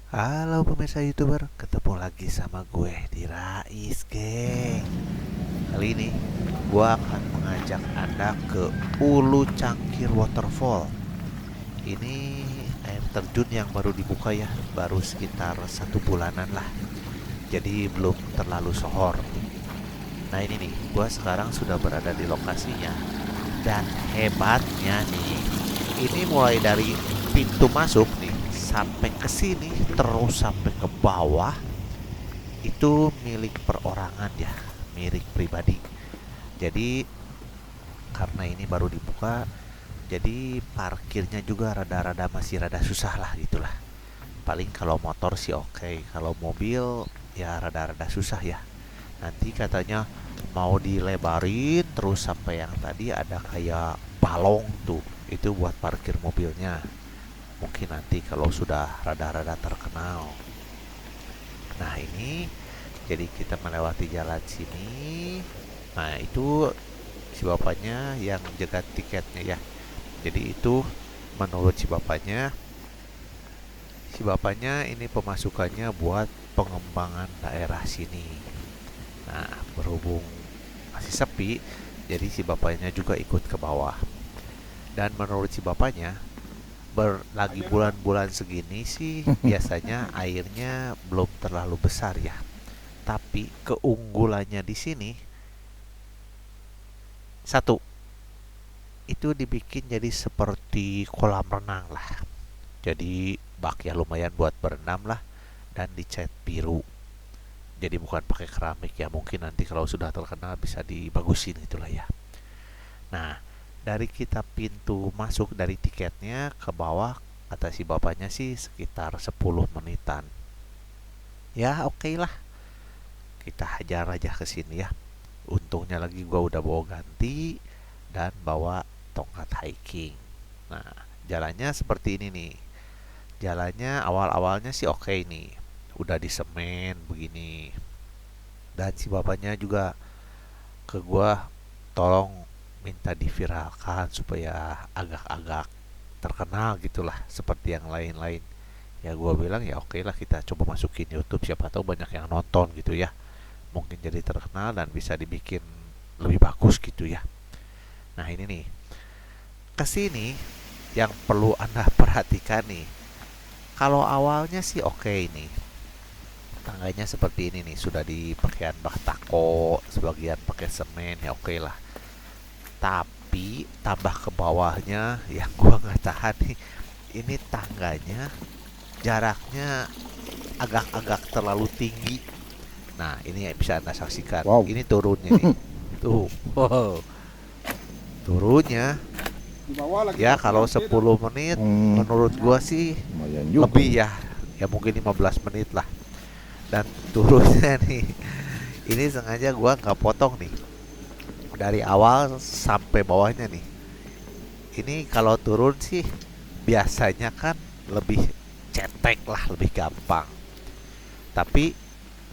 Halo pemirsa YouTuber, ketemu lagi sama gue di Rais, geng. Kali ini gue akan mengajak Anda ke Ulu Cangkir Waterfall. Ini air terjun yang baru dibuka ya, baru sekitar 1 bulanan lah. Jadi belum terlalu sohor. Nah ini nih, gue sekarang sudah berada di lokasinya. Dan hebatnya nih, ini mulai dari pintu masuk nih sampai ke sini terus sampai ke bawah itu milik perorangan ya, milik pribadi. Jadi karena ini baru dibuka, jadi parkirnya juga rada-rada masih rada susah lah gitulah. Paling kalau motor sih oke, kalau mobil ya rada-rada susah ya. Nanti katanya mau dilebarin terus sampai yang tadi ada kayak balong tuh, itu buat parkir mobilnya. Mungkin nanti kalau sudah rada-rada terkenal. Nah ini jadi kita melewati jalan sini. Nah itu si bapaknya yang jaga tiketnya ya. Jadi itu menurut si bapaknya ini pemasukannya buat pengembangan daerah sini. Nah berhubung masih sepi, jadi si bapaknya juga ikut ke bawah. Dan menurut si bapaknya, lagi bulan-bulan segini sih biasanya airnya belum terlalu besar ya. Tapi keunggulannya di sini satu, itu dibikin jadi seperti kolam renang lah. Jadi bak ya lumayan buat berenam lah dan dicat biru. Jadi bukan pakai keramik ya, mungkin nanti kalau sudah terkenal bisa dibagusin itulah ya. Nah, dari kita pintu masuk dari tiketnya ke bawah kata si bapaknya sih sekitar 10 menitan. Ya oke okay lah, kita hajar aja ke sini ya. Untungnya lagi gua udah bawa ganti dan bawa tongkat hiking. Nah, jalannya seperti ini nih. Jalannya awal-awalnya sih oke nih. Udah di semen begini. Dan si bapaknya juga ke gua tolong minta diviralkan supaya agak-agak terkenal gitulah seperti yang lain-lain. Ya gua bilang ya oke lah, kita coba masukin YouTube, siapa tahu banyak yang nonton gitu ya. Mungkin jadi terkenal dan bisa dibikin lebih bagus gitu ya. Nah ini nih, kesini yang perlu anda perhatikan nih. Kalau awalnya sih oke ini, tangganya seperti ini nih, sudah dipakaian batako, sebagian pakai semen ya oke lah. Tapi tambah ke bawahnya yang gua nggak tahan nih, ini tangganya jaraknya agak-agak terlalu tinggi. Nah ini bisa anda saksikan, Wow. ini turunnya nih, tuh, wow, turunnya Di bawah lagi ya kalau bersantai dah. 10 menit menurut gua sih Lumayan juga. lebih ya, ya mungkin 15 menit lah. Dan turunnya nih, ini sengaja gua nggak potong nih dari awal sampai bawahnya nih. Ini kalau turun sih biasanya kan lebih cetek lah, lebih gampang. Tapi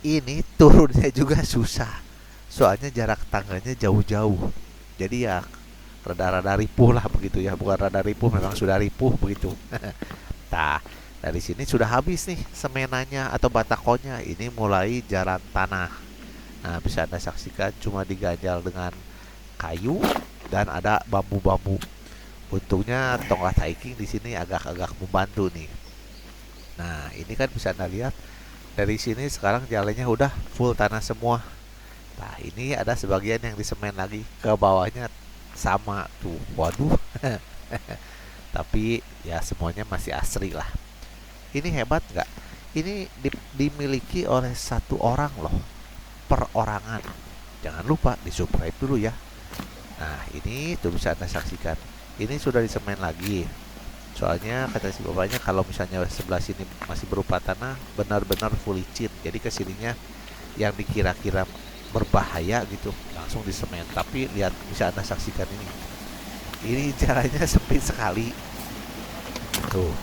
ini turunnya juga susah, soalnya jarak tangganya jauh-jauh. Jadi ya rada-rada ripuh lah begitu ya, bukan rada ripuh, memang sudah ripuh begitu. Nah, dari sini sudah habis nih semenanya atau batakonya. Ini mulai jalan tanah. Nah, bisa Anda saksikan cuma diganjal dengan kayu dan ada bambu-bambu. Untungnya tongkat hiking di sini agak-agak membantu nih. Nah, ini kan bisa Anda lihat dari sini sekarang jalannya udah full tanah semua. Nah, ini ada sebagian yang disemen lagi ke bawahnya sama tuh. Waduh. Tapi ya semuanya masih asri lah. Ini hebat nggak? Ini dimiliki oleh satu orang loh, perorangan. Jangan lupa di subscribe dulu ya. Nah ini tuh bisa anda saksikan. Ini sudah disemen lagi. Soalnya kata si bapaknya kalau misalnya sebelah sini masih berupa tanah, benar-benar full licin. Jadi kesininya yang dikira-kira berbahaya gitu langsung disemen. Tapi lihat, bisa anda saksikan ini. Ini jalannya sempit sekali. Tuh.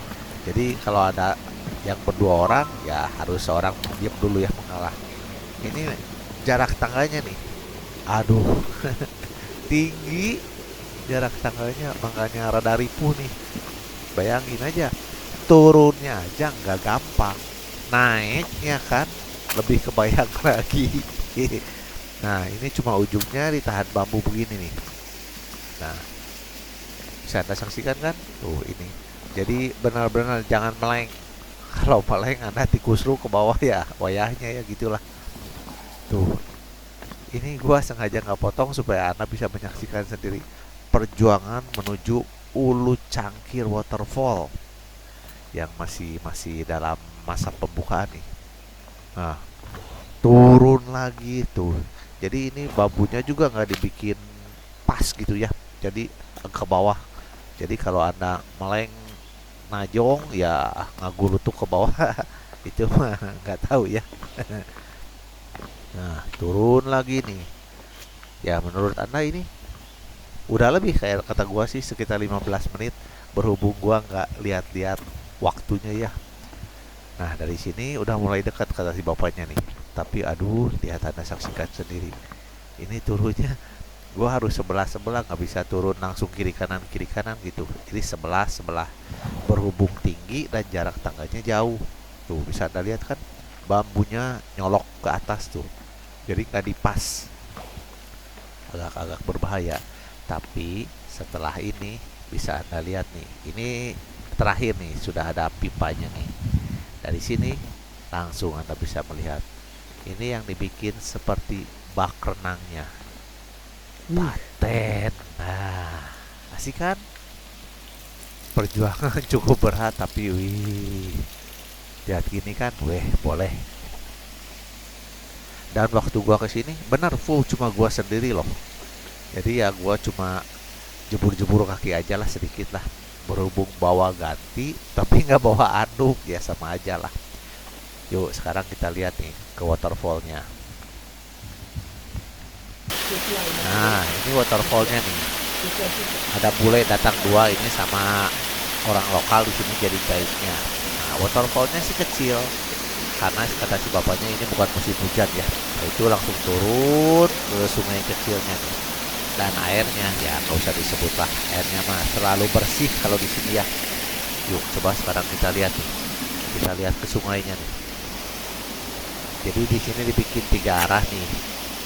Jadi kalau ada yang berdua orang ya harus seorang diam dulu ya mengalah. Ini jarak tangganya nih. Aduh, tinggi jarak tangganya, makanya rada ripuh nih. Bayangin aja, turunnya aja nggak gampang. naiknya kan lebih kebayang lagi. Nah, ini cuma ujungnya ditahan bambu begini nih. Nah, bisa Anda saksikan kan? Tuh ini. Jadi benar-benar jangan meleng. Kalau meleng Anda tikusru ke bawah ya, wayahnya ya gitulah. Tuh, ini gua sengaja nggak potong supaya Anda bisa menyaksikan sendiri perjuangan menuju Ulu Cangkir Waterfall yang masih masih dalam masa pembukaan nih. Nah, turun lagi tuh. Jadi ini bambunya juga nggak dibikin pas gitu ya. Jadi ke bawah. Jadi kalau Anda meleng najong ya ngagurutuk ke bawah itu mah nggak tahu ya. Nah, turun lagi nih. Ya menurut Anda ini udah lebih kayak kata gua sih sekitar 15 menit berhubung gua nggak lihat-lihat waktunya ya. Nah, dari sini udah mulai dekat kata si bapaknya nih. Tapi aduh, lihat Anda saksikan sendiri. Ini turunnya gua harus sebelah-sebelah, nggak bisa turun langsung kiri kanan gitu. Jadi sebelah-sebelah berhubung tinggi dan jarak tangganya jauh. Tuh bisa Anda lihat kan bambunya nyolok ke atas tuh. Jadi nggak dipas. Agak-agak berbahaya. Tapi setelah ini bisa Anda lihat nih. Ini terakhir nih sudah ada pipanya nih. Dari sini langsung Anda bisa melihat. Ini yang dibikin seperti bak renangnya. Paten. Nah, asik kan? Perjuangan cukup berat tapi wih. Lihat gini kan, weh boleh. Dan waktu gua kesini benar full cuma gua sendiri loh. Jadi ya gua cuma jebur-jebur kaki aja lah sedikit lah. Berhubung bawa ganti tapi nggak bawa anduk ya sama aja lah. Yuk sekarang kita lihat nih ke waterfallnya. Nah ini waterfallnya nih. Ada bule datang dua ini sama orang lokal di sini jadi guide-nya. Nah waterfallnya sih kecil karena kata si bapaknya ini bukan musim hujan ya. Nah, itu langsung turun ke sungai kecilnya nih. Dan airnya ya nggak usah disebut lah, airnya mah selalu bersih kalau di sini ya. Yuk coba sekarang kita lihat nih, kita lihat ke sungainya nih. Jadi di sini dibikin 3 arah nih.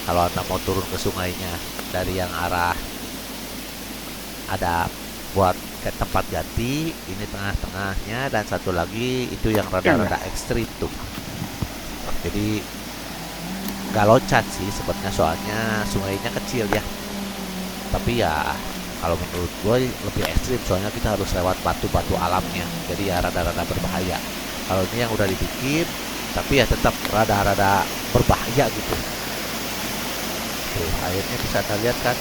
Kalau Anda mau turun ke sungainya dari yang arah ada buat ke tempat ganti, ini tengah-tengahnya dan satu lagi itu yang rada-rada ekstrim tuh. Jadi nggak loncat sih sebenarnya soalnya sungainya kecil ya. Tapi ya kalau menurut gue lebih ekstrim soalnya kita harus lewat batu-batu alamnya. Jadi ya rada-rada berbahaya. Kalau ini yang udah dibikin tapi ya tetap rada-rada berbahaya gitu. Tuh, airnya bisa kita lihat kan.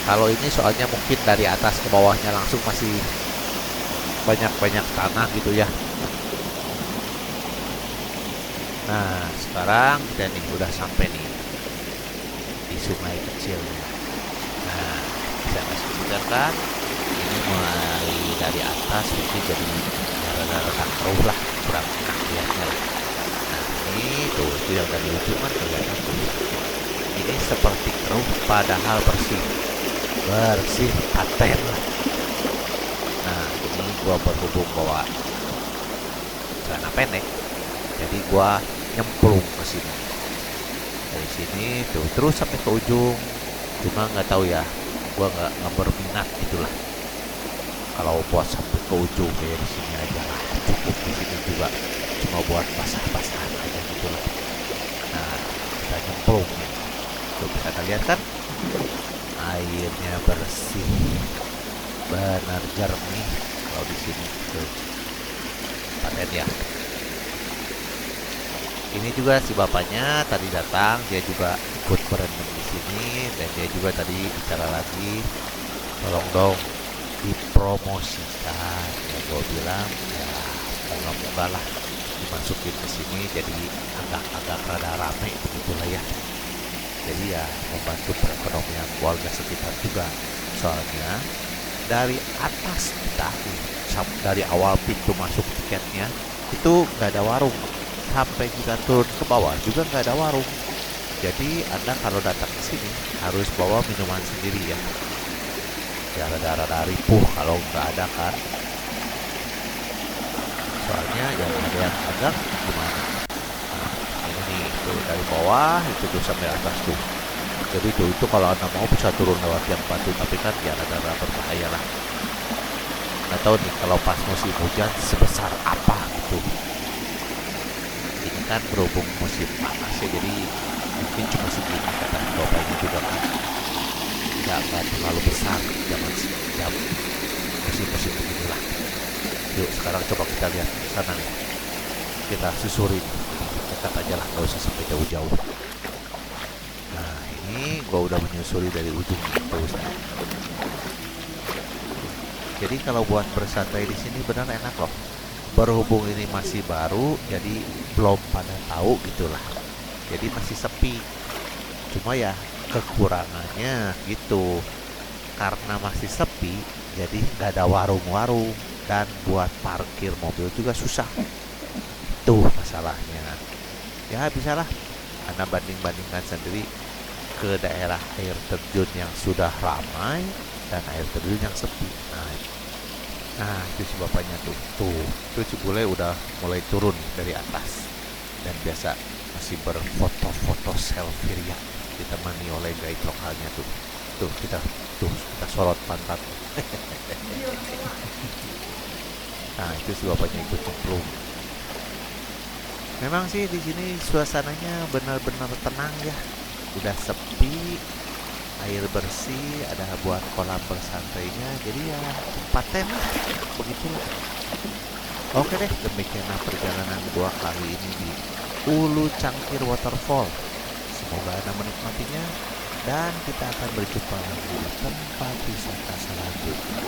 Kalau ini soalnya mungkin dari atas ke bawahnya langsung masih banyak-banyak tanah gitu ya. Nah, sekarang kita nih udah sampai nih di sungai kecilnya. Nah, bisa kasih lihat kan? Ini mulai dari atas mungkin jadi rada-rada keruh lah, kurang enak lihatnya lah. Nah, ini tuh itu yang dari ujung kan kelihatan tuh. Ini seperti keruh padahal bersih, bersih paten lah. Nah, ini gua berhubung bawa celana pendek, jadi gua nyemplung ke sini. Dari sini tuh terus sampai ke ujung. Cuma nggak tahu ya, gua nggak berminat gitulah. Kalau buat sampai ke ujung ya di sini aja lah. Cukup di sini juga cuma buat basah-basahan aja gitu lah. Nah, kita nyemplung. Tuh bisa kita lihat kan? Airnya bersih, benar jernih kalau di sini tuh. Paten ya. Ini juga si bapaknya tadi datang, dia juga ikut berendam di sini dan dia juga tadi bicara lagi, tolong dong dipromosikan. Ya gue bilang ya moga-moga lah dimasukin ke sini jadi agak-agak rada rame begitulah ya. Jadi ya membantu perekonomian keluarga sekitar juga. Soalnya dari atas kita dari awal pintu masuk tiketnya itu nggak ada warung. Sampai kita turun ke bawah juga nggak ada warung. Jadi Anda kalau datang ke sini harus bawa minuman sendiri ya. Ya rada-rada ripuh kalau nggak ada kan. Soalnya yang ada yang agak gimana? tuh dari bawah itu tuh sampai atas tuh. Jadi tuh itu kalau anda mau bisa turun lewat yang batu, tapi kan ya rada berbahaya lah. Nggak tahu nih kalau pas musim hujan sebesar apa gitu. Ini kan berhubung musim panas ya, jadi mungkin cuma segini kata bapaknya juga kan. Nggak terlalu besar zaman jam musim-musim beginilah. Yuk sekarang coba kita lihat sana nih. Kita susurin, dekat aja lah, nggak usah sampai jauh-jauh. Nah ini gua udah menyusuri dari ujung terus nih. Jadi kalau buat bersantai di sini benar enak loh. Berhubung ini masih baru, jadi belum pada tahu gitulah. Jadi masih sepi. Cuma ya kekurangannya gitu. Karena masih sepi, jadi nggak ada warung-warung dan buat parkir mobil juga susah. Tuh masalahnya. Ya bisalah Anda banding-bandingkan sendiri ke daerah air terjun yang sudah ramai dan air terjun yang sepi. Nah itu si bapaknya tuh si bule udah mulai turun dari atas dan biasa masih berfoto-foto selfie ya, ditemani oleh guide lokalnya kita sorot pantat. Nah itu si bapaknya ikut cemplung. Memang sih di sini suasananya benar-benar tenang ya, udah sepi, air bersih, ada buat kolam bersantainya, jadi ya paten lah, begitulah. Oke deh, demikianlah perjalanan gua kali ini di Ulu Cangkir Waterfall. Semoga Anda menikmatinya dan kita akan berjumpa lagi di tempat wisata selanjutnya.